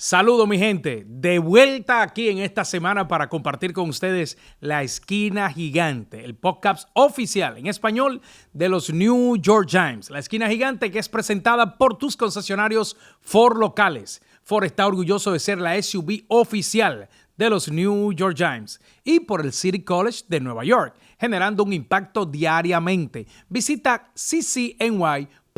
Saludos mi gente, de vuelta aquí en esta semana para compartir con ustedes La Esquina Gigante, el podcast oficial en español de los New York Giants. La Esquina Gigante que es presentada por tus concesionarios Ford locales. Ford está orgulloso de ser la SUV oficial de los New York Giants y por el City College de Nueva York, generando un impacto diariamente. Visita ccny.cuny.edu.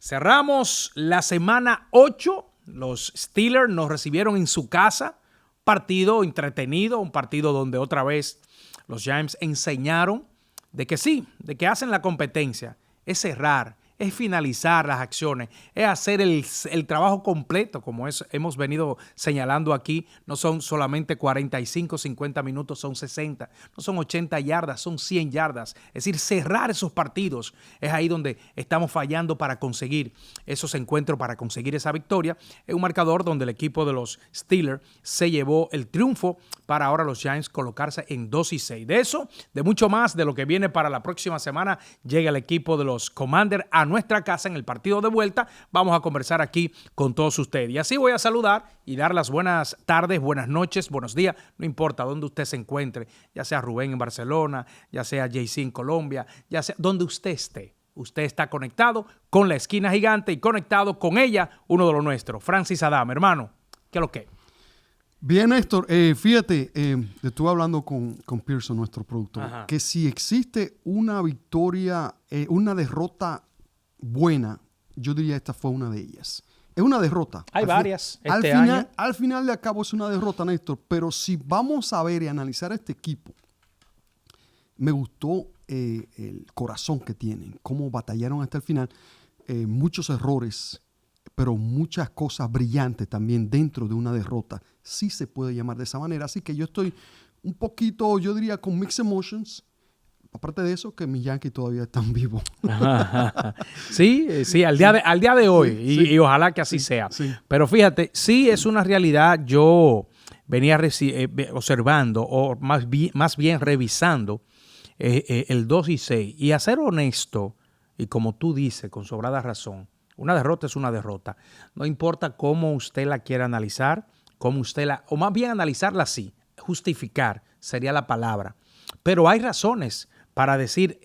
Cerramos la semana 8. Los Steelers nos recibieron en su casa. Partido entretenido, un partido donde otra vez los Giants enseñaron de que sí, de que hacen la competencia. Es cerrar, es finalizar las acciones, es hacer el trabajo completo, como hemos venido señalando aquí. No son solamente 45, 50 minutos, son 60. No son 80 yardas, son 100 yardas. Es decir, cerrar esos partidos. Es ahí donde estamos fallando para conseguir esos encuentros, para conseguir esa victoria. Es un marcador donde el equipo de los Steelers se llevó el triunfo para ahora los Giants colocarse en 2-6. De eso, de mucho más, de lo que viene para la próxima semana, llega el equipo de los Commanders a nuestra casa en el partido de vuelta. Vamos a conversar aquí con todos ustedes. Y así voy a saludar y dar las buenas tardes, buenas noches, buenos días, no importa dónde usted se encuentre, ya sea Rubén en Barcelona, ya sea JC en Colombia, ya sea donde usted esté. Usted está conectado con La Esquina Gigante y conectado con ella, uno de los nuestros, Francis Adam. Hermano, ¿qué es lo que? Bien, Néstor, fíjate, estuve hablando con Pearson, nuestro productor, Ajá, que si existe una victoria, una derrota buena, yo diría esta fue una de ellas. Es una derrota. Hay varias Al año. final de cabo es una derrota, Néstor, pero si vamos a ver y analizar este equipo, me gustó el corazón que tienen, cómo batallaron hasta el final, muchos errores, pero muchas cosas brillantes también dentro de una derrota. Sí se puede llamar de esa manera. Así que yo estoy un poquito, yo diría, con mixed emotions. Aparte de eso, que mis Yankees todavía están vivos. Sí, al día de hoy. Sí, y ojalá que así sea. Sí. Pero fíjate, sí es una realidad. Yo venía observando, o más bien revisando el 2-6. Y a ser honesto, y como tú dices, con sobrada razón, una derrota es una derrota. No importa cómo usted la quiera analizar, o más bien analizarla así, justificar sería la palabra. Pero hay razones para decir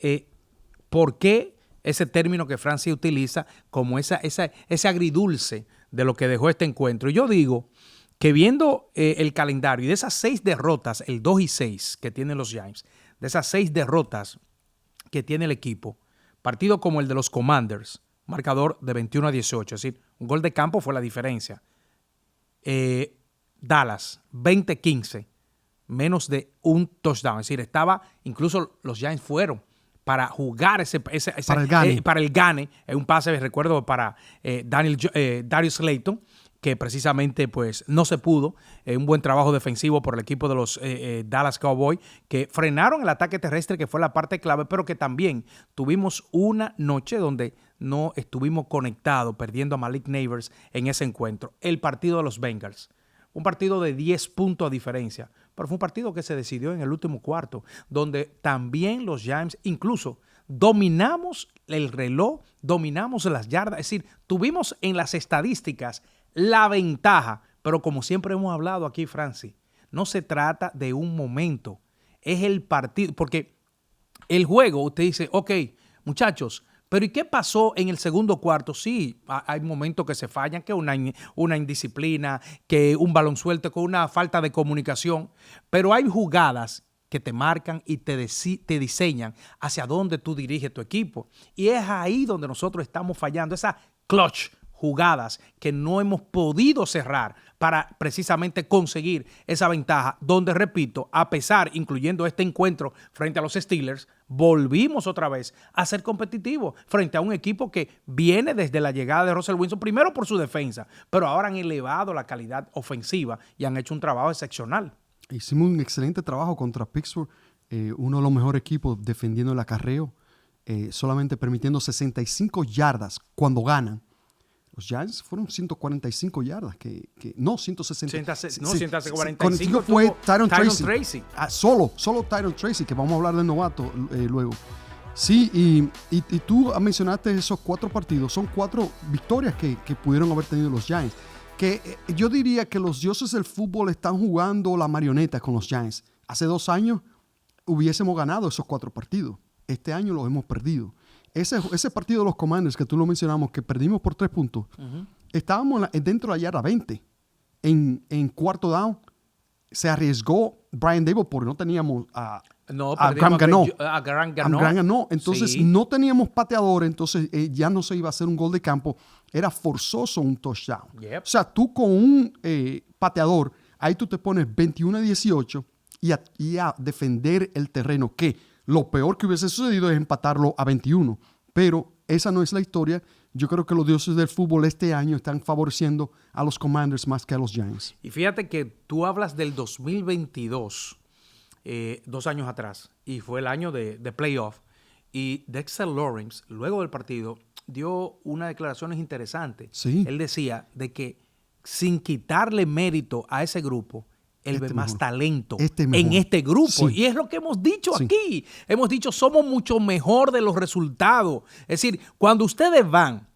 por qué ese término que Francia utiliza como ese agridulce de lo que dejó este encuentro. Y yo digo que viendo el calendario y de esas 6 derrotas, el 2-6 que tienen los Giants, de esas 6 derrotas que tiene el equipo, partido como el de los Commanders, marcador de 21-18, es decir, un gol de campo fue la diferencia. Dallas, 20-15, menos de un touchdown. Es decir, incluso los Giants fueron para jugar para el gane. Un pase, recuerdo, para Darius Slayton, que precisamente pues no se pudo. Un buen trabajo defensivo por el equipo de los Dallas Cowboys, que frenaron el ataque terrestre, que fue la parte clave, pero que también tuvimos una noche donde no estuvimos conectados, perdiendo a Malik Neighbors en ese encuentro. El partido de los Bengals, un partido de 10 puntos a diferencia, pero fue un partido que se decidió en el último cuarto, donde también los Giants incluso dominamos el reloj, dominamos las yardas, es decir, tuvimos en las estadísticas la ventaja, pero como siempre hemos hablado aquí, Francis, no se trata de un momento, es el partido, porque el juego, usted dice, ok, muchachos, pero ¿y qué pasó en el segundo cuarto? Sí, hay momentos que se fallan, que una indisciplina, que un balón suelto, que una falta de comunicación, pero hay jugadas que te marcan y te diseñan hacia dónde tú diriges tu equipo. Y es ahí donde nosotros estamos fallando, esas clutch jugadas que no hemos podido cerrar para precisamente conseguir esa ventaja, donde, repito, a pesar, incluyendo este encuentro frente a los Steelers, volvimos otra vez a ser competitivos frente a un equipo que viene desde la llegada de Russell Wilson, primero por su defensa, pero ahora han elevado la calidad ofensiva y han hecho un trabajo excepcional. Hicimos un excelente trabajo contra Pittsburgh, uno de los mejores equipos defendiendo el acarreo, solamente permitiendo 65 yardas cuando ganan. Los Giants fueron 145 yardas, no, 160. No, 145 45 fue Tyron Tracy. Tracy. Solo Tyron Tracy, que vamos a hablar del novato luego. Sí, y tú mencionaste esos 4 partidos. Son 4 victorias que pudieron haber tenido los Giants. Que yo diría que los dioses del fútbol están jugando la marioneta con los Giants. Hace 2 años hubiésemos ganado esos 4 partidos. Este año los hemos perdido. Ese partido de los Commanders que tú lo mencionamos, que perdimos por 3 puntos, estábamos dentro de la yarda 20. En cuarto down se arriesgó Brian Daboll porque no teníamos a Graham Gano. Entonces sí, no teníamos pateador, entonces ya no se iba a hacer un gol de campo. Era forzoso un touchdown. Yep. O sea, tú con un pateador, ahí tú te pones 21-18 y a defender el terreno, que lo peor que hubiese sucedido es empatarlo a 21. Pero esa no es la historia. Yo creo que los dioses del fútbol este año están favoreciendo a los Commanders más que a los Giants. Y fíjate que tú hablas del 2022, 2 años atrás, y fue el año de playoff. Y Dexter Lawrence, luego del partido, dio unas declaraciones interesantes. Sí. Él decía de que sin quitarle mérito a ese grupo, él ve más talento en este grupo. Sí. Y es lo que hemos dicho aquí. Hemos dicho, somos mucho mejor de los resultados. Es decir, cuando ustedes van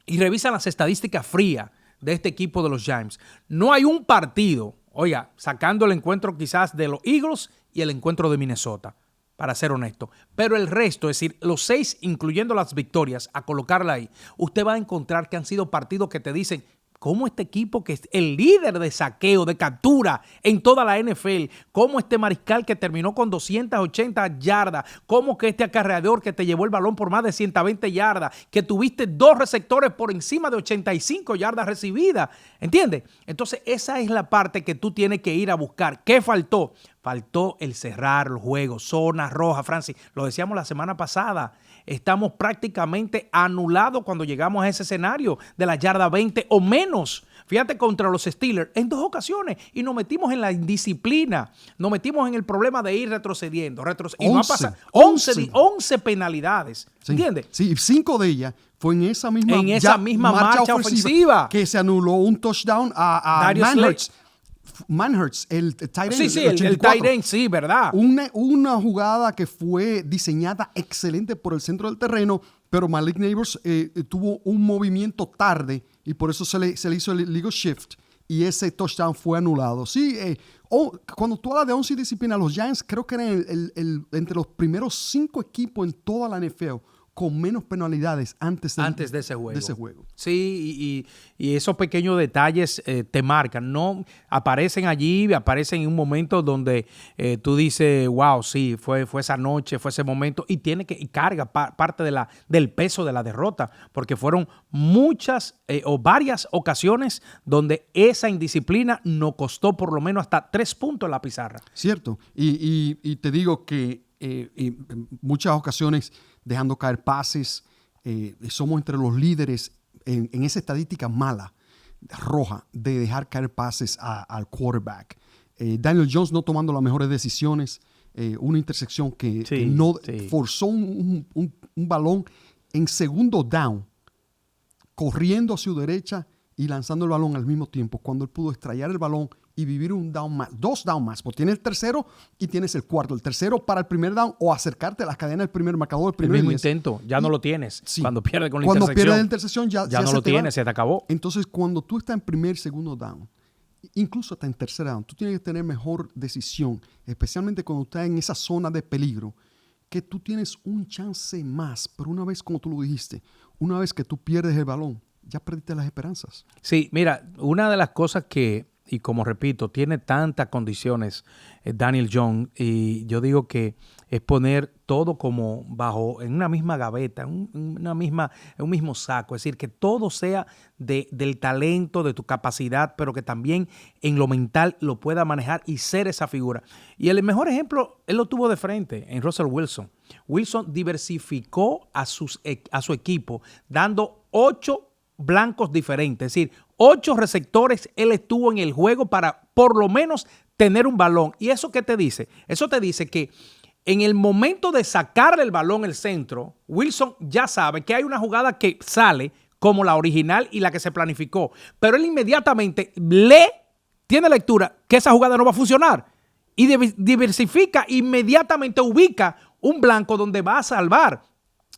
y revisan las estadísticas frías de este equipo de los Giants, no hay un partido, oiga, sacando el encuentro quizás de los Eagles y el encuentro de Minnesota, para ser honesto. Pero el resto, es decir, los 6, incluyendo las victorias, a colocarla ahí, usted va a encontrar que han sido partidos que te dicen, cómo este equipo que es el líder de saqueo, de captura en toda la NFL, cómo este mariscal que terminó con 280 yardas, cómo que este acarreador que te llevó el balón por más de 120 yardas, que tuviste 2 receptores por encima de 85 yardas recibidas, ¿entiendes? Entonces esa es la parte que tú tienes que ir a buscar. ¿Qué faltó? Faltó el cerrar el juego, zona roja, Francis. Lo decíamos la semana pasada. Estamos prácticamente anulados cuando llegamos a ese escenario de la yarda 20 o menos. Fíjate, contra los Steelers en 2 ocasiones y nos metimos en la indisciplina. Nos metimos en el problema de ir retrocediendo. Y no ha pasado 11 penalidades. Sí. ¿Entiendes? Sí, 5 de ellas fue en esa misma marcha ofensiva que se anuló un touchdown a Manhurts, el tight end. Sí, el tight end, sí, ¿verdad? Una jugada que fue diseñada excelente por el centro del terreno, pero Malik Neighbors tuvo un movimiento tarde y por eso se le hizo el legal shift y ese touchdown fue anulado. Sí, cuando tú hablas de 11 disciplinas, los Giants creo que eran entre los primeros 5 equipos en toda la NFL con menos penalidades antes de ese juego. Sí, y esos pequeños detalles te marcan, ¿no? Aparecen allí, aparecen en un momento donde tú dices, wow, sí, fue esa noche, fue ese momento, y carga parte del peso de la derrota, porque fueron muchas o varias ocasiones donde esa indisciplina nos costó por lo menos hasta 3 puntos en la pizarra. Cierto, y te digo que en muchas ocasiones dejando caer pases, somos entre los líderes en esa estadística mala, roja, de dejar caer pases al quarterback. Daniel Jones no tomando las mejores decisiones, una intersección que forzó un balón en segundo down, corriendo a su derecha y lanzando el balón al mismo tiempo, cuando él pudo extraer el balón y vivir un down más, 2 down más, porque tienes el tercero y tienes el cuarto. El tercero para el primer down o acercarte a las cadenas del primer marcador. El mismo intento, ya no lo tienes. Sí, cuando pierdes con la intersección. Cuando pierdes la intersección ya no lo tienes, se te acabó. Entonces, cuando tú estás en primer, segundo down, incluso hasta en tercer down, tú tienes que tener mejor decisión, especialmente cuando estás en esa zona de peligro, que tú tienes un chance más, pero una vez, como tú lo dijiste, una vez que tú pierdes el balón, ya perdiste las esperanzas. Sí, mira, una de las cosas que, y como repito, tiene tantas condiciones Daniel Jones, y yo digo que es poner todo como en una misma gaveta, en un mismo saco, es decir, que todo sea del talento, de tu capacidad, pero que también en lo mental lo pueda manejar y ser esa figura. Y el mejor ejemplo, él lo tuvo de frente en Russell Wilson. Wilson diversificó a su equipo, dando 8 blancos diferentes, es decir, 8 receptores él estuvo en el juego para por lo menos tener un balón. ¿Y eso qué te dice? Eso te dice que en el momento de sacarle el balón al centro, Wilson ya sabe que hay una jugada que sale como la original y la que se planificó, pero él inmediatamente tiene lectura que esa jugada no va a funcionar y diversifica, inmediatamente ubica un blanco donde va a salvar.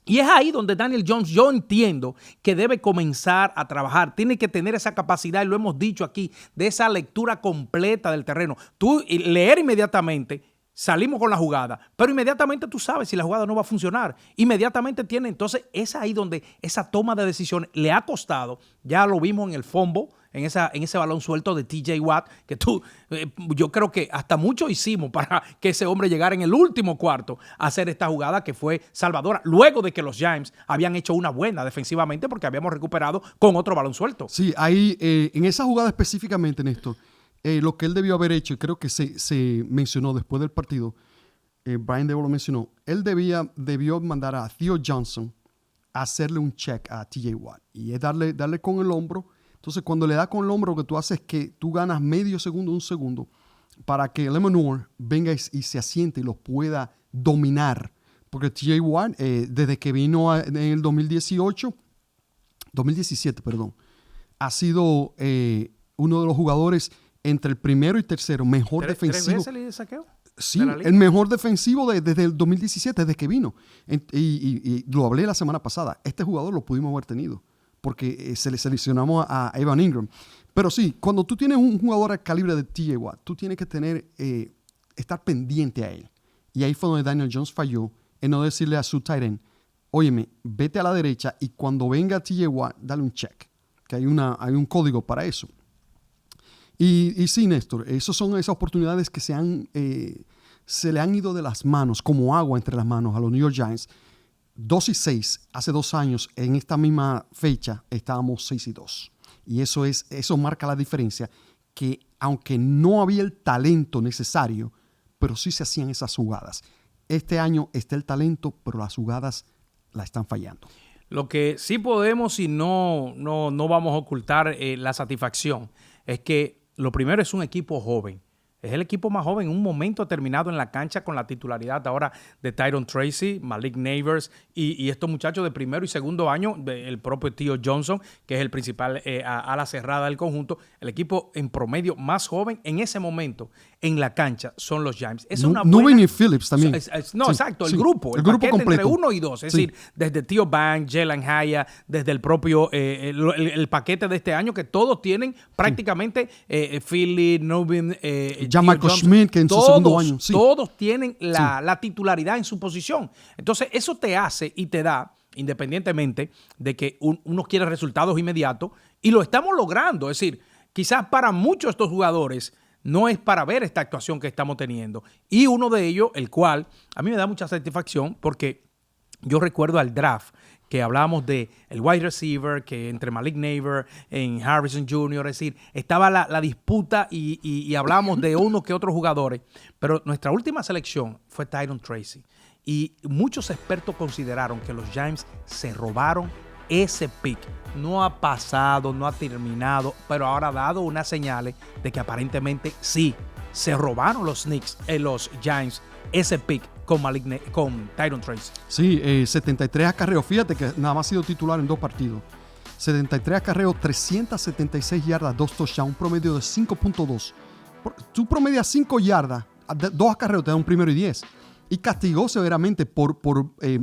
Y es ahí donde Daniel Jones, yo entiendo que debe comenzar a trabajar. Tiene que tener esa capacidad, y lo hemos dicho aquí, de esa lectura completa del terreno. Tú leer inmediatamente, salimos con la jugada, pero inmediatamente tú sabes si la jugada no va a funcionar. Inmediatamente tiene. Entonces, es ahí donde esa toma de decisiones le ha costado. Ya lo vimos en el fumble, en ese balón suelto de TJ Watt, que yo creo que hasta mucho hicimos para que ese hombre llegara en el último cuarto a hacer esta jugada que fue salvadora, luego de que los Giants habían hecho una buena defensivamente porque habíamos recuperado con otro balón suelto. Sí, ahí en esa jugada específicamente, Néstor, lo que él debió haber hecho, y creo que se mencionó después del partido, Brian Daboll lo mencionó, él debió mandar a Theo Johnson a hacerle un check a TJ Watt, y es darle con el hombro. Entonces, cuando le da con el hombro, lo que tú haces es que tú ganas medio segundo, un segundo, para que LeMonor venga y se asiente y lo pueda dominar. Porque TJ Watt, desde que vino en el 2017, ha sido uno de los jugadores entre el primero y tercero mejor defensivo. ¿3 veces le saqueó? Sí, el mejor defensivo desde el 2017, desde que vino. Y lo hablé la semana pasada. Este jugador lo pudimos haber tenido, porque se le seleccionamos a Evan Ingram. Pero sí, cuando tú tienes un jugador al calibre de TJ Watt, tú tienes que estar pendiente a él. Y ahí fue donde Daniel Jones falló en no decirle a su tight end, óyeme, vete a la derecha y cuando venga TJ Watt, dale un check. Que hay un código para eso. Y sí, Néstor, esas son esas oportunidades que se le han ido de las manos, como agua entre las manos a los New York Giants. 2-6, hace 2 años, en esta misma fecha, estábamos 6-2. Y eso marca la diferencia, que aunque no había el talento necesario, pero sí se hacían esas jugadas. Este año está el talento, pero las jugadas la están fallando. Lo que sí podemos y no vamos a ocultar la satisfacción es que lo primero es un equipo joven. Es el equipo más joven en un momento determinado en la cancha con la titularidad ahora de Tyron Tracy, Malik Neighbors y estos muchachos de primero y segundo año, el propio Theo Johnson, que es el principal ala cerrada del conjunto. El equipo en promedio más joven en ese momento en la cancha son los Giants. Es una buena... y Phillips también. Exacto, el grupo completo. Entre 1 y 2. Es decir, desde Theo Banks, Jalen Haya, desde el propio el paquete de este año, que todos tienen prácticamente Philly, Nubin, ya Michael Schmidt, que en su segundo año. Sí. Todos tienen la titularidad en su posición. Entonces, eso te hace y te da, independientemente de que uno quiere resultados inmediatos, y lo estamos logrando. Es decir, quizás para muchos de estos jugadores no es para ver esta actuación que estamos teniendo. Y uno de ellos, el cual a mí me da mucha satisfacción, porque yo recuerdo al draft que hablábamos de el wide receiver, que entre Malik Neighbors en Harrison Jr., es decir, estaba la disputa y hablábamos de uno que otros jugadores, pero nuestra última selección fue Tyron Tracy, y muchos expertos consideraron que los Giants se robaron ese pick. No ha pasado, no ha terminado, pero ahora ha dado unas señales de que aparentemente sí, se robaron los Giants ese pick con Tyron Tracy. Sí, 73 acarreos. Fíjate que nada más ha sido titular en 2 partidos. 73 acarreos, 376 yardas, 2 touchdowns, un promedio de 5.2. Tú promedias 5 yardas, 2 acarreos te da un 1º y 10. Y castigó severamente por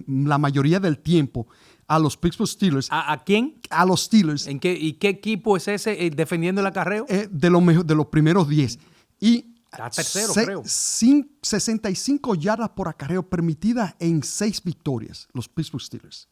la mayoría del tiempo a los Pittsburgh Steelers. ¿A quién? A los Steelers. ¿Y qué equipo es ese defendiendo el acarreo? De los primeros 10. Y tercero, creo. 65 yardas por acarreo permitidas en 6 victorias, los Pittsburgh Steelers.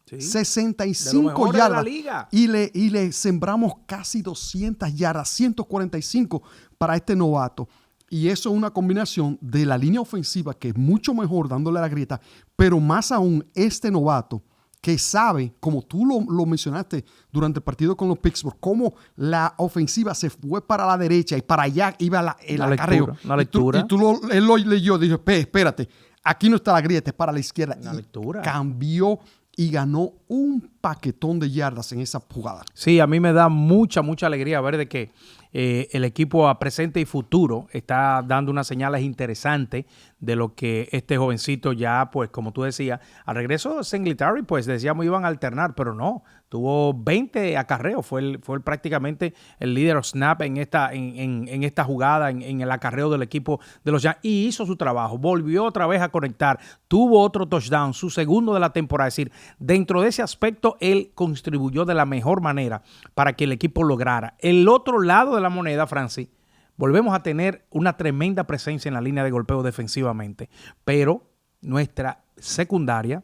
Sí, 65 yardas. De la liga. Y le sembramos casi 200 yardas, 145 para este novato. Y eso es una combinación de la línea ofensiva, que es mucho mejor dándole la grieta, pero más aún este novato que sabe, como tú lo mencionaste durante el partido con los Pittsburgh, cómo la ofensiva se fue para la derecha y para allá iba el acarreo. Una lectura. Él lo leyó, dijo, espérate, aquí no está la grieta, es para la izquierda. Una lectura. Cambió y ganó un paquetón de yardas en esa jugada. Sí, a mí me da mucha alegría ver de que el equipo a presente y futuro está dando unas señales interesantes de lo que este jovencito ya, pues como tú decías, al regreso de Singletary, pues decíamos iban a alternar, pero no, tuvo 20 acarreos, fue prácticamente el líder snap en esta jugada, en el acarreo del equipo de los Giants, y hizo su trabajo, volvió otra vez a conectar, tuvo otro touchdown, su segundo de la temporada. Es decir, dentro de ese aspecto, él contribuyó de la mejor manera para que el equipo lograra. El otro lado de la moneda, Francis, volvemos a tener una tremenda presencia en la línea de golpeo defensivamente, pero nuestra secundaria,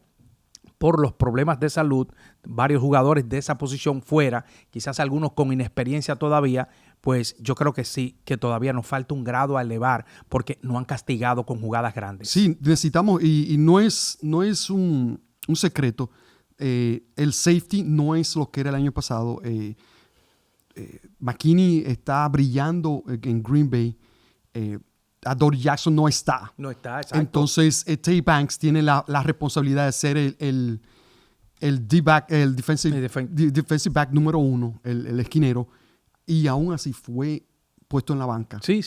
por los problemas de salud, varios jugadores de esa posición fuera, quizás algunos con inexperiencia todavía, pues yo creo que sí, que todavía nos falta un grado a elevar porque no han castigado con jugadas grandes. Sí, necesitamos, y no es un secreto, el safety no es lo que era el año pasado. McKinney está brillando en Green Bay. Adoree Jackson no está. No está, exacto. Entonces, Tay Banks tiene la responsabilidad de ser el D-back, el defensive back número 1, el esquinero, y aún así fue puesto en la banca. Sí.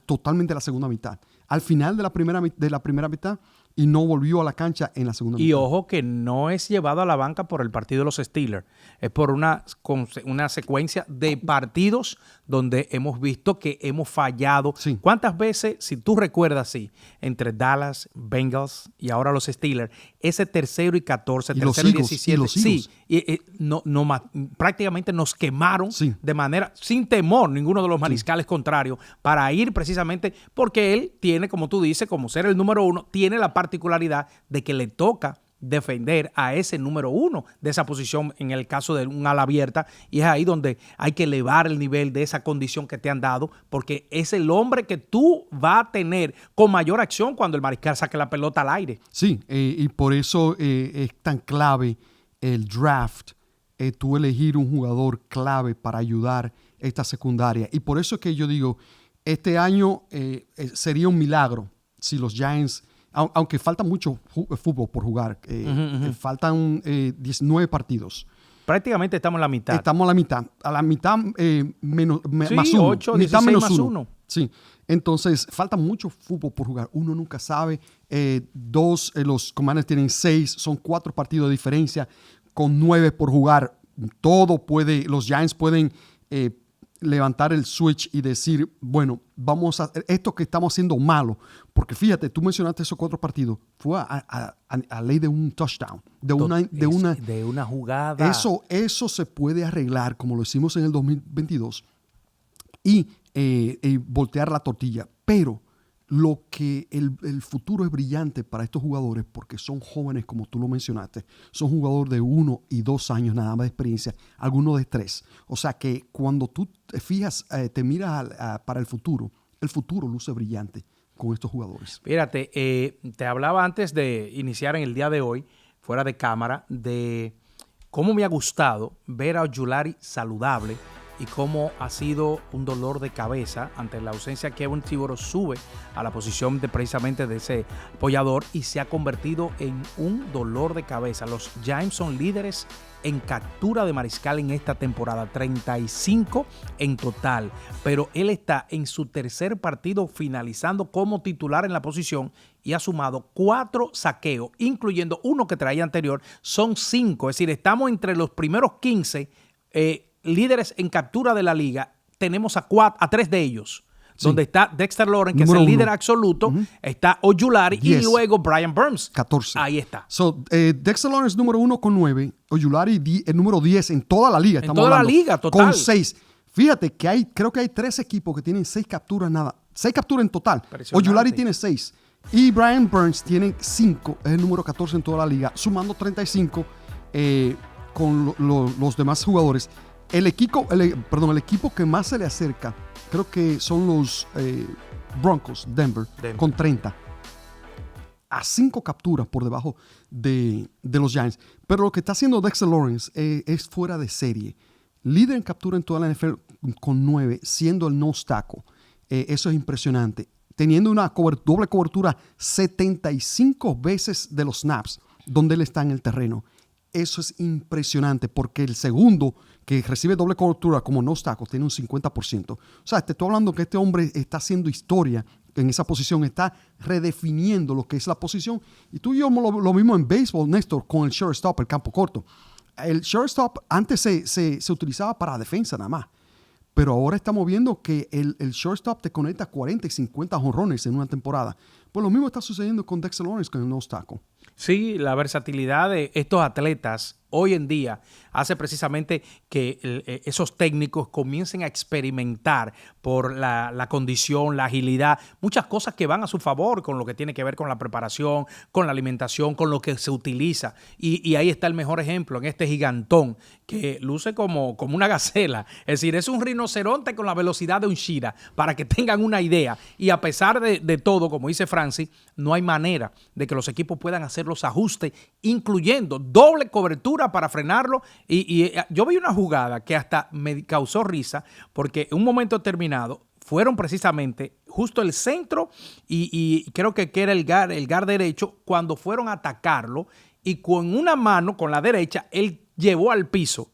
Totalmente la segunda mitad. Al final de la primera mitad, y no volvió a la cancha en la segunda mitad. Y ojo que no es llevado a la banca por el partido de los Steelers, es por una secuencia de partidos donde hemos visto que hemos fallado. Sí. ¿Cuántas veces, si tú recuerdas, sí, entre Dallas, Bengals y ahora los Steelers, ese 3º y 14, 3º y 17, sí, prácticamente nos quemaron de manera, sin temor, ninguno de los mariscales contrarios, para ir precisamente porque él tiene, como tú dices, como ser el número 1, tiene la particularidad de que le toca defender a ese número 1 de esa posición en el caso de un ala abierta, y es ahí donde hay que elevar el nivel de esa condición que te han dado, porque es el hombre que tú vas a tener con mayor acción cuando el mariscal saque la pelota al aire. Sí, y por eso es tan clave el draft, tú elegir un jugador clave para ayudar esta secundaria, y por eso es que yo digo, este año sería un milagro si los Giants, aunque falta mucho fútbol por jugar, faltan 19 partidos. Prácticamente estamos en la mitad. Estamos a la mitad. A la mitad sí, más 1. 8, 16 menos más 1. Sí. Entonces, falta mucho fútbol por jugar. Uno nunca sabe. Los Commanders tienen 6. Son 4 partidos de diferencia con 9 por jugar. Los Giants pueden levantar el switch y decir, bueno, vamos a esto que estamos haciendo malo, porque fíjate, tú mencionaste esos 4 partidos, fue a ley de un touchdown, de una jugada. Eso se puede arreglar como lo hicimos en el 2022 y voltear la tortilla, pero lo que el futuro es brillante para estos jugadores porque son jóvenes, como tú lo mencionaste, son jugadores de 1 y 2 años nada más de experiencia, algunos de 3. O sea que cuando tú te fijas, te miras para el futuro luce brillante con estos jugadores. Fíjate, te hablaba antes de iniciar en el día de hoy, fuera de cámara, de cómo me ha gustado ver a Ojulari saludable y cómo ha sido un dolor de cabeza ante la ausencia que Kevin Thibodeaux sube a la posición precisamente de ese apoyador y se ha convertido en un dolor de cabeza. Los Giants son líderes en captura de mariscal en esta temporada, 35 en total, pero él está en su tercer partido finalizando como titular en la posición y ha sumado 4 saqueos, incluyendo uno que traía anterior, son 5, es decir, estamos entre los primeros 15 líderes en captura de la liga. Tenemos a 3 de ellos, donde está Dexter Lawrence, que número es el líder absoluto, está Ojulari 10. Y luego Brian Burns. 14. Ahí está. Dexter Lawrence número 1 con 9, Ojulari el número 10 en toda la liga. En toda la liga, total. Con 6. Fíjate que creo que hay 3 equipos que tienen 6 capturas 6 capturas en total. Ojulari tiene 6. Y Brian Burns tiene 5, es el número 14 en toda la liga, sumando 35 con los demás jugadores. El equipo que más se le acerca, creo que son los Broncos, Denver, con 30. A 5 capturas por debajo de los Giants. Pero lo que está haciendo Dexter Lawrence es fuera de serie. Líder en captura en toda la NFL con 9, siendo el nose tackle. Eso es impresionante. Teniendo una doble cobertura 75 veces de los snaps donde él está en el terreno. Eso es impresionante porque el segundo que recibe doble cobertura como nose tackle tiene un 50%. O sea, te estoy hablando que este hombre está haciendo historia en esa posición, está redefiniendo lo que es la posición. Y tú y yo lo vimos en béisbol, Néstor, con el shortstop, el campo corto. El shortstop antes se utilizaba para defensa nada más. Pero ahora estamos viendo que el shortstop te conecta 40 y 50 jonrones en una temporada. Pues lo mismo está sucediendo con Dexter Lawrence con el nose tackle. Sí, la versatilidad de estos atletas hoy en día hace precisamente que esos técnicos comiencen a experimentar por la condición, la agilidad, muchas cosas que van a su favor con lo que tiene que ver con la preparación, con la alimentación, con lo que se utiliza. Y ahí está el mejor ejemplo en este gigantón que luce como una gacela. Es decir, es un rinoceronte con la velocidad de un Shira, para que tengan una idea. Y a pesar de todo, como dice Francis, no hay manera de que los equipos puedan hacer los ajustes, incluyendo doble cobertura para frenarlo. Y yo vi una jugada que hasta me causó risa, porque en un momento determinado fueron precisamente justo el centro y creo que era el guard derecho, cuando fueron a atacarlo, y con una mano, con la derecha, él llevó al piso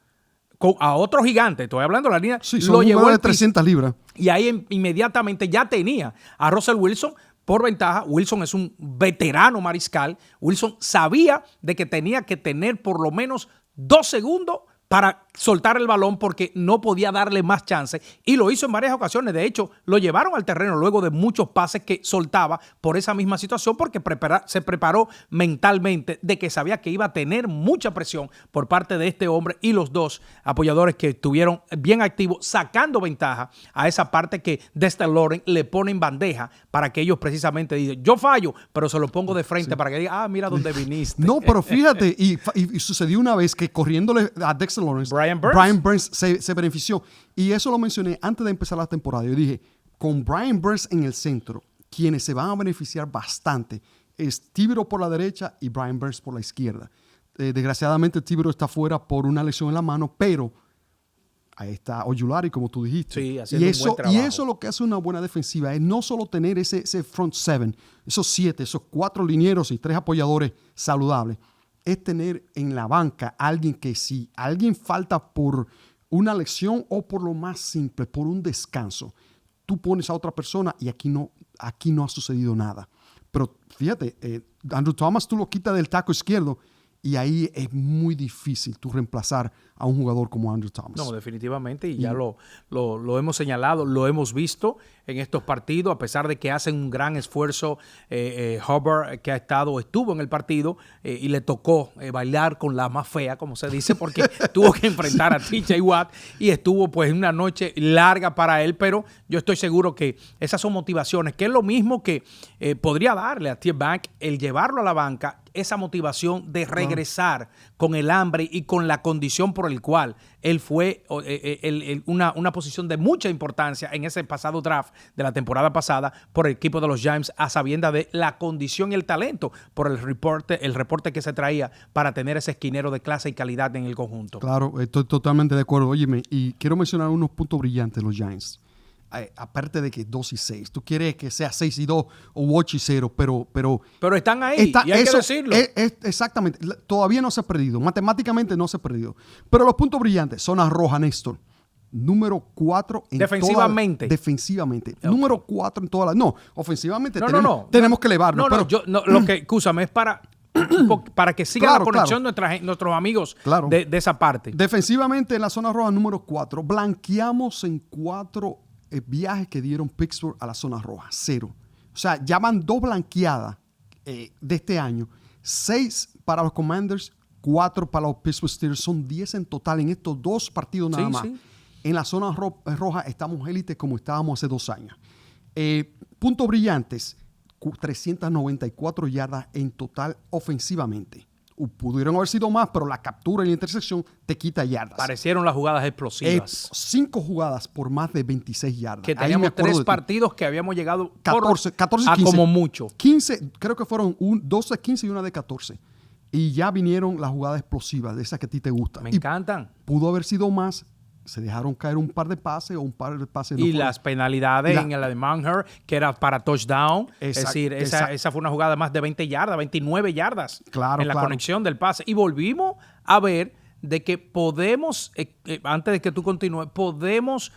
a otro gigante, estoy hablando de la línea, sí, lo llevó de 300 libras. Y ahí inmediatamente ya tenía a Russell Wilson por ventaja. Wilson es un veterano mariscal. Wilson sabía de que tenía que tener por lo menos 2 segundos para soltar el balón, porque no podía darle más chance, y lo hizo en varias ocasiones. De hecho, lo llevaron al terreno luego de muchos pases que soltaba por esa misma situación, porque se preparó mentalmente de que sabía que iba a tener mucha presión por parte de este hombre y los dos apoyadores que estuvieron bien activos, sacando ventaja a esa parte que Dexter Lawrence le pone en bandeja para que ellos precisamente digan, yo fallo, pero se lo pongo de frente para que diga, mira dónde viniste. No, pero fíjate, y sucedió una vez que corriéndole a Dexter Lawrence, Brian Burns se benefició. Y eso lo mencioné antes de empezar la temporada. Yo dije, con Brian Burns en el centro, quienes se van a beneficiar bastante es Thibodeau por la derecha y Brian Burns por la izquierda. Desgraciadamente Thibodeau está fuera por una lesión en la mano, pero ahí está Ojulari, como tú dijiste. Sí, haciendo un buen trabajo. Y eso lo que hace una buena defensiva es no solo tener ese front seven, esos 7, esos 4 linieros y 3 apoyadores saludables, es tener en la banca a alguien que, si alguien falta por una lesión o por lo más simple, por un descanso, tú pones a otra persona, y aquí no ha sucedido nada. Pero fíjate, Andrew Thomas tú lo quitas del taco izquierdo y ahí es muy difícil tú reemplazar a un jugador como Andrew Thomas. No, definitivamente, y ya lo hemos señalado, lo hemos visto en estos partidos, a pesar de que hacen un gran esfuerzo. Hubbard, que estuvo en el partido y le tocó bailar con la más fea, como se dice, porque tuvo que enfrentar a TJ Watt, y estuvo pues una noche larga para él, pero yo estoy seguro que esas son motivaciones, que es lo mismo que podría darle a T-Bank el llevarlo a la banca, esa motivación de regresar con el hambre y con la condición por el cual él fue una posición de mucha importancia en ese pasado draft de la temporada pasada por el equipo de los Giants, a sabiendas de la condición y el talento por el reporte que se traía para tener ese esquinero de clase y calidad en el conjunto. Claro, estoy totalmente de acuerdo. Óyeme, y quiero mencionar unos puntos brillantes de los Giants. Aparte de que 2-6, tú quieres que sea 6-2 o 8-0, pero están ahí, y hay que decirlo. Exactamente, todavía no se ha perdido, matemáticamente no se ha perdido. Pero los puntos brillantes, zona roja, Néstor, número 4 en defensivamente. Defensivamente, Okay. Número 4 en todas las. No, ofensivamente tenemos que elevarlo. Lo que, escúchame, es para que siga la conexión nuestros amigos de esa parte. Defensivamente, en la zona roja número 4, blanqueamos en 4 viajes que dieron Pittsburgh a la zona roja, 0. O sea, ya van 2 blanqueadas de este año, 6 para los Commanders, 4 para los Pittsburgh Steelers. Son 10 en total en estos 2 partidos nada más. Sí. En la zona roja estamos élite como estábamos hace 2 años. Puntos brillantes, 394 yardas en total ofensivamente. Pudieron haber sido más, pero la captura y la intersección te quita yardas. Parecieron las jugadas explosivas. 5 jugadas por más de 26 yardas. Que teníamos 3 partidos que habíamos llegado 14 a 15, como mucho. 15, creo que fueron 2 de 15 y una de 14. Y ya vinieron las jugadas explosivas, de esas que a ti te gustan. Me encantan. Pudo haber sido más. Se dejaron caer un par de pases o un par de pases. Y las penalidades en la de Maher, que era para touchdown. Es decir, esa fue una jugada de más de 20 yardas, 29 yardas en la conexión del pase. Y volvimos a ver de que podemos, antes de que tú continúes, podemos,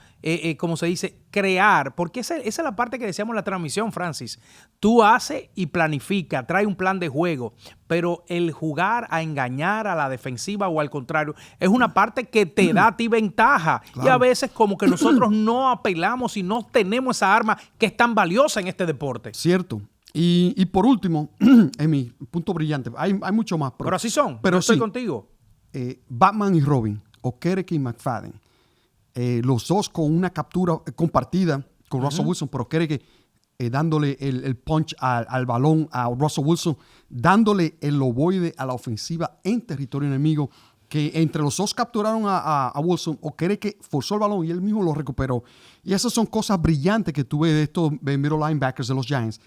como se dice, crear, porque esa es la parte que decíamos en la transmisión, Francis. Tú haces y planifica, trae un plan de juego, pero el jugar a engañar a la defensiva o al contrario, es una parte que te da a ti ventaja. Claro. Y a veces como que nosotros no apelamos y no tenemos esa arma que es tan valiosa en este deporte. Cierto. Y por último, en mi punto brillante, hay mucho más. Pero así son, pero yo estoy sí, contigo. Batman y Robin, Okereke y McFadden, los dos con una captura compartida con Russell Wilson, pero Okereke dándole el punch al balón a Russell Wilson, dándole el ovoide a la ofensiva en territorio enemigo, que entre los dos capturaron a Wilson. Okereke forzó el balón y él mismo lo recuperó. Y esas son cosas brillantes que tuve de estos middle linebackers de los Giants.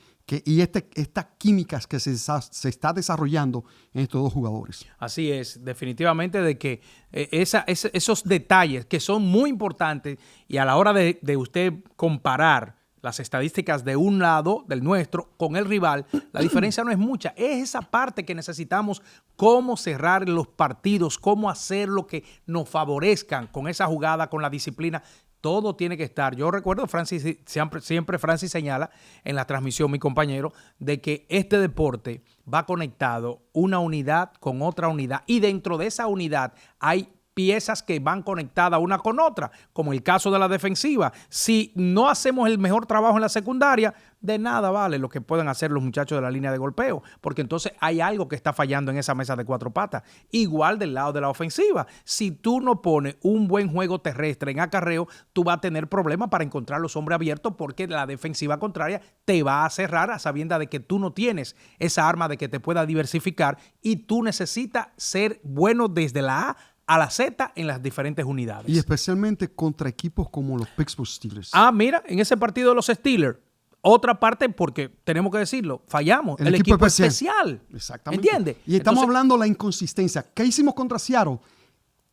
Y estas químicas que se está desarrollando en estos dos jugadores. Así es, definitivamente de que esos detalles que son muy importantes y a la hora de usted comparar las estadísticas de un lado, del nuestro, con el rival, la diferencia no es mucha. Es esa parte que necesitamos, cómo cerrar los partidos, cómo hacer lo que nos favorezcan con esa jugada, con la disciplina. Todo tiene que estar. Yo recuerdo, Francis, siempre Francis señala en la transmisión, mi compañero, de que este deporte va conectado una unidad con otra unidad y dentro de esa unidad hay piezas que van conectadas una con otra, como el caso de la defensiva. Si no hacemos el mejor trabajo en la secundaria, de nada vale lo que puedan hacer los muchachos de la línea de golpeo, porque entonces hay algo que está fallando en esa mesa de cuatro patas. Igual del lado de la ofensiva. Si tú no pones un buen juego terrestre en acarreo, tú vas a tener problemas para encontrar los hombres abiertos porque la defensiva contraria te va a cerrar a sabiendas de que tú no tienes esa arma de que te pueda diversificar y tú necesitas ser bueno desde la A la Z en las diferentes unidades. Y especialmente contra equipos como los Pittsburgh Steelers. Mira, en ese partido de los Steelers, otra parte, porque tenemos que decirlo, fallamos. El equipo especial. Exactamente. ¿Entiendes? Y estamos hablando de la inconsistencia. ¿Qué hicimos contra Seattle?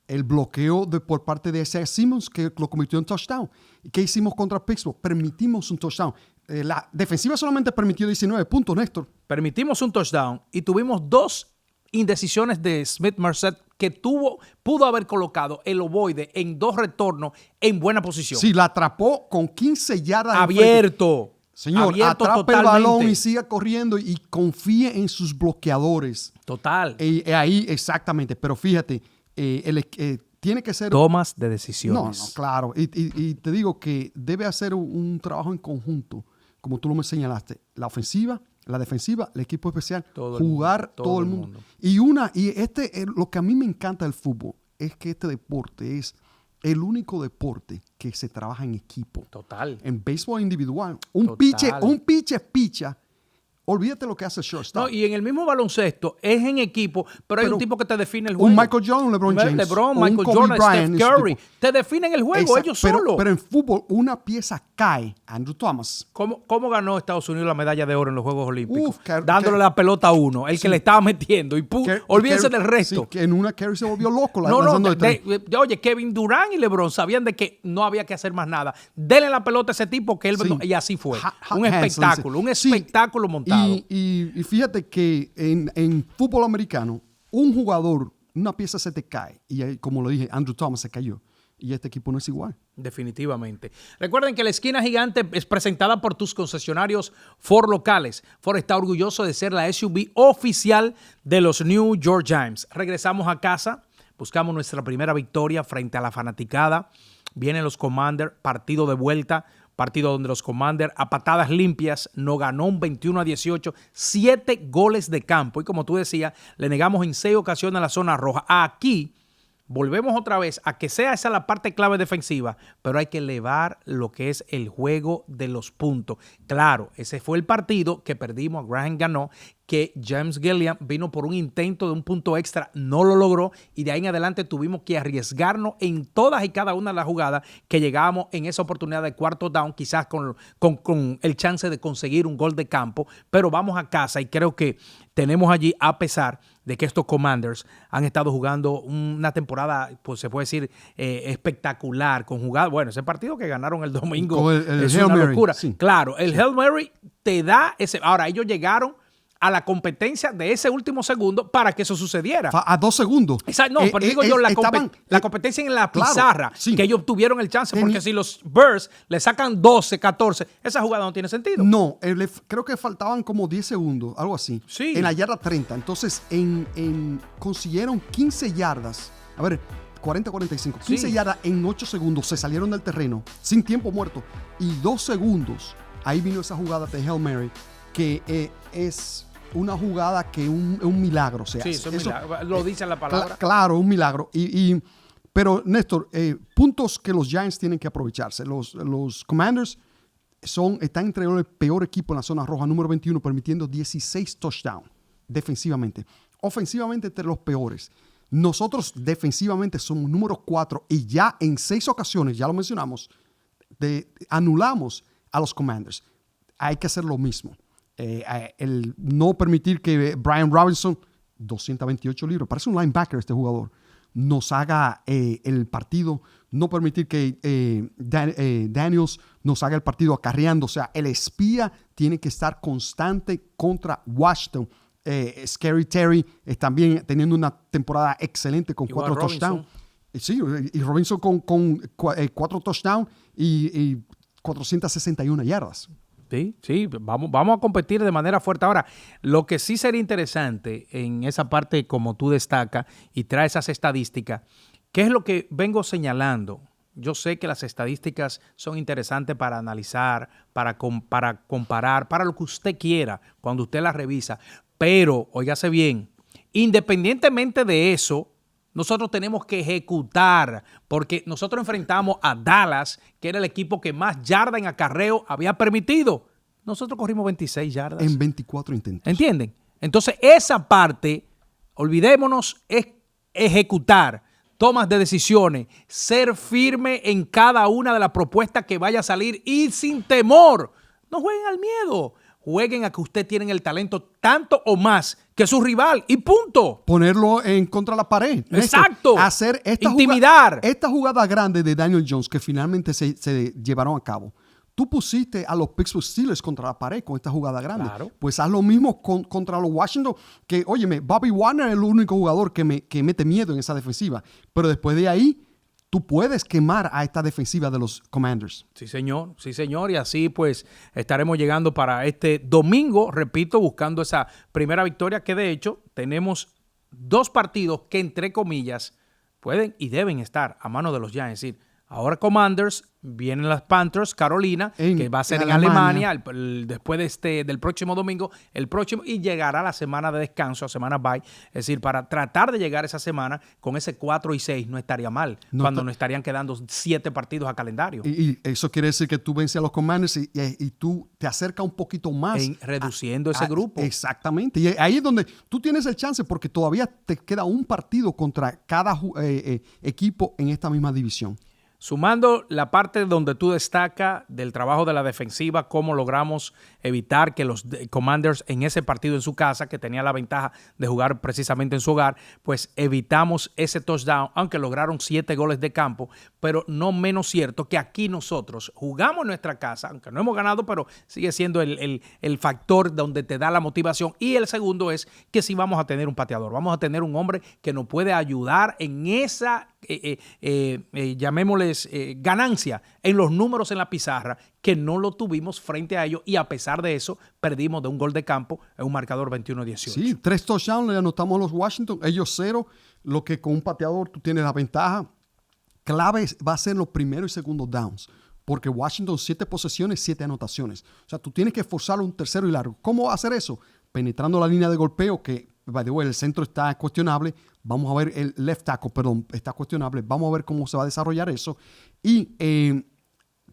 El bloqueo por parte de Isaiah Simmons que lo convirtió en touchdown. ¿Y qué hicimos contra Pittsburgh? Permitimos un touchdown. La defensiva solamente permitió 19 puntos, Néstor. Permitimos un touchdown y tuvimos 2 indecisiones de Smith-Marsette que pudo haber colocado el ovoide en 2 retornos en buena posición. Sí, la atrapó con 15 yardas. Abierto. Señor, abierto atrape el balón y siga corriendo y confíe en sus bloqueadores. Total. Ahí, exactamente. Pero fíjate, tiene que ser... Tomas de decisiones. No, claro. Y te digo que debe hacer un trabajo en conjunto, como tú lo me señalaste. La ofensiva, la defensiva, el equipo especial, todo el mundo. Y lo que a mí me encanta del fútbol es que este deporte es el único deporte que se trabaja en equipo. Total. En béisbol individual. Un pitcher picha. Olvídate lo que hace el shortstop. No, y en el mismo baloncesto es en equipo, pero hay un tipo que te define el juego. Un Michael Jordan, un LeBron James. Michael Jordan, Steph Curry. Te definen el juego, ellos solos. Pero en fútbol, una pieza cae. Andrew Thomas. ¿Cómo ganó Estados Unidos la medalla de oro en los Juegos Olímpicos? Dándole la pelota a uno, el que le estaba metiendo. Y olvídense del resto. Sí, que en una Curry se volvió loco. Oye, Kevin Durant y LeBron sabían de que no había que hacer más nada. Denle la pelota a ese tipo que él... Sí. Y así fue. Un espectáculo montado. Y fíjate que en fútbol americano, un jugador, una pieza se te cae. Y como lo dije, Andrew Thomas se cayó. Y este equipo no es igual. Definitivamente. Recuerden que la Esquina Gigante es presentada por tus concesionarios Ford locales. Ford está orgulloso de ser la SUV oficial de los New York Giants. Regresamos a casa, buscamos nuestra primera victoria frente a la fanaticada. Vienen los Commanders, partido de vuelta. Partido donde los Commanders a patadas limpias nos ganó un 21-18, 7 goles de campo. Y como tú decías, le negamos en 6 ocasiones a la zona roja. Aquí volvemos otra vez a que sea esa la parte clave defensiva, pero hay que elevar lo que es el juego de los puntos. Claro, ese fue el partido que perdimos, Graham ganó, que James Gilliam vino por un intento de un punto extra, no lo logró y de ahí en adelante tuvimos que arriesgarnos en todas y cada una de las jugadas que llegábamos en esa oportunidad de cuarto down, quizás con el chance de conseguir un gol de campo, pero vamos a casa y creo que tenemos allí, a pesar de que estos Commanders han estado jugando una temporada, pues se puede decir, espectacular, con jugadas. Bueno, ese partido que ganaron el domingo es una locura. Sí. Claro, el Hail Mary te da ese... Ahora, ellos llegaron a la competencia de ese último segundo para que eso sucediera. A 2 segundos. Exacto, no, pero digo yo, la competencia en la pizarra, claro, que ellos tuvieron el chance, porque si los Bears le sacan 12, 14, esa jugada no tiene sentido. No, creo que faltaban como 10 segundos, algo así. Sí. En la yarda 30. Entonces, consiguieron 15 yardas. A ver, 40-45. 15 yardas en 8 segundos. Se salieron del terreno sin tiempo muerto. Y 2 segundos, ahí vino esa jugada de Hail Mary, que es una jugada que es un milagro. O sea, sí, eso, milagro. Lo dice la palabra. Claro, un milagro. Pero, Néstor, puntos que los Giants tienen que aprovecharse. Los Commanders están entre el peor equipo en la zona roja, número 21, permitiendo 16 touchdowns defensivamente. Ofensivamente, entre los peores. Nosotros defensivamente somos número 4 y ya en 6 ocasiones, ya lo mencionamos, anulamos a los Commanders. Hay que hacer lo mismo. El no permitir que Brian Robinson, 228 libras, parece un linebacker este jugador, nos haga el partido, no permitir que Daniels nos haga el partido acarreando. O sea, el espía tiene que estar constante contra Washington. Scary Terry también teniendo una temporada excelente con 4 touchdowns. Sí, y Robinson con 4 touchdowns y 461 yardas. Sí, vamos a competir de manera fuerte. Ahora, lo que sí sería interesante en esa parte, como tú destacas y traes esas estadísticas, ¿qué es lo que vengo señalando? Yo sé que las estadísticas son interesantes para analizar, para comparar, para lo que usted quiera, cuando usted las revisa. Pero, óigase bien, independientemente de eso, nosotros tenemos que ejecutar, porque nosotros enfrentamos a Dallas, que era el equipo que más yardas en acarreo había permitido. Nosotros corrimos 26 yardas. En 24 intentos. ¿Entienden? Entonces, esa parte, olvidémonos, es ejecutar, tomas de decisiones, ser firme en cada una de las propuestas que vaya a salir y sin temor. No jueguen al miedo. Jueguen a que usted tienen el talento tanto o más que su rival y punto. Ponerlo en contra de la pared. Exacto. Hacer intimidar. Esta jugada grande de Daniel Jones que finalmente se llevaron a cabo. Tú pusiste a los Pittsburgh Steelers contra la pared con esta jugada grande. Claro. Pues haz lo mismo contra los Washington. Que, óyeme, Bobby Warner es el único jugador que mete miedo en esa defensiva. Pero después de ahí, tú puedes quemar a esta defensiva de los Commanders. Sí, señor. Sí, señor. Y así pues estaremos llegando para este domingo, repito, buscando esa primera victoria que de hecho tenemos 2 partidos que entre comillas pueden y deben estar a mano de los Giants. Es decir, ahora Commanders, vienen las Panthers, Carolina, que va a ser en Alemania después del próximo domingo, y llegará la semana de descanso, a semana bye. Es decir, para tratar de llegar esa semana con ese 4-6 no estaría mal, cuando nos estarían quedando 7 partidos a calendario. Y eso quiere decir que tú vences a los Commanders y tú te acercas un poquito más. Reduciendo ese grupo. Exactamente. Y ahí es donde tú tienes el chance porque todavía te queda un partido contra cada equipo en esta misma división. Sumando la parte donde tú destacas del trabajo de la defensiva, cómo logramos evitar que los Commanders en ese partido en su casa, que tenía la ventaja de jugar precisamente en su hogar, pues evitamos ese touchdown, aunque lograron 7 goles de campo, pero no menos cierto que aquí nosotros jugamos en nuestra casa, aunque no hemos ganado, pero sigue siendo el factor donde te da la motivación. Y el segundo es que sí vamos a tener un pateador, vamos a tener un hombre que nos puede ayudar en esa llamémosles ganancia en los números en la pizarra, que no lo tuvimos frente a ellos y a pesar de eso perdimos de un gol de campo en un marcador 21-18. Sí, 3 touchdowns le anotamos a los Washington, ellos 0, lo que con un pateador tú tienes la ventaja. Clave va a ser los primeros y segundos downs, porque Washington 7 posesiones, 7 anotaciones. O sea, tú tienes que forzarlo un tercero y largo. ¿Cómo hacer eso? Penetrando la línea de golpeo, que by the way, el centro está cuestionable. Vamos a ver el left tackle, perdón, está cuestionable. Vamos a ver cómo se va a desarrollar eso. Y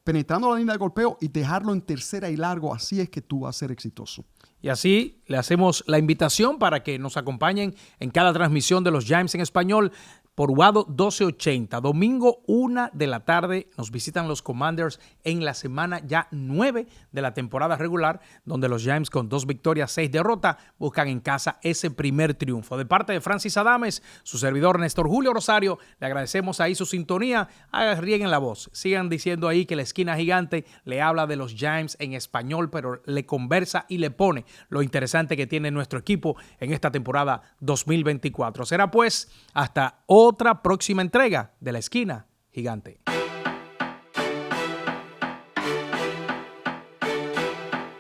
penetrando la línea de golpeo y dejarlo en tercera y largo, así es que tú vas a ser exitoso. Y así le hacemos la invitación para que nos acompañen en cada transmisión de los Giants en español. por Wado 1280. Domingo 1 de la tarde nos visitan los Commanders en la semana ya 9 de la temporada regular, donde los Giants con 2 victorias, 6 derrotas buscan en casa ese primer triunfo. De parte de Francis Adames, su servidor Néstor Julio Rosario, le agradecemos ahí su sintonía. Rieguen la voz, sigan diciendo ahí que la esquina gigante le habla de los Giants en español, pero le conversa y le pone lo interesante que tiene nuestro equipo en esta temporada 2024. Será pues hasta otra próxima entrega de la esquina gigante.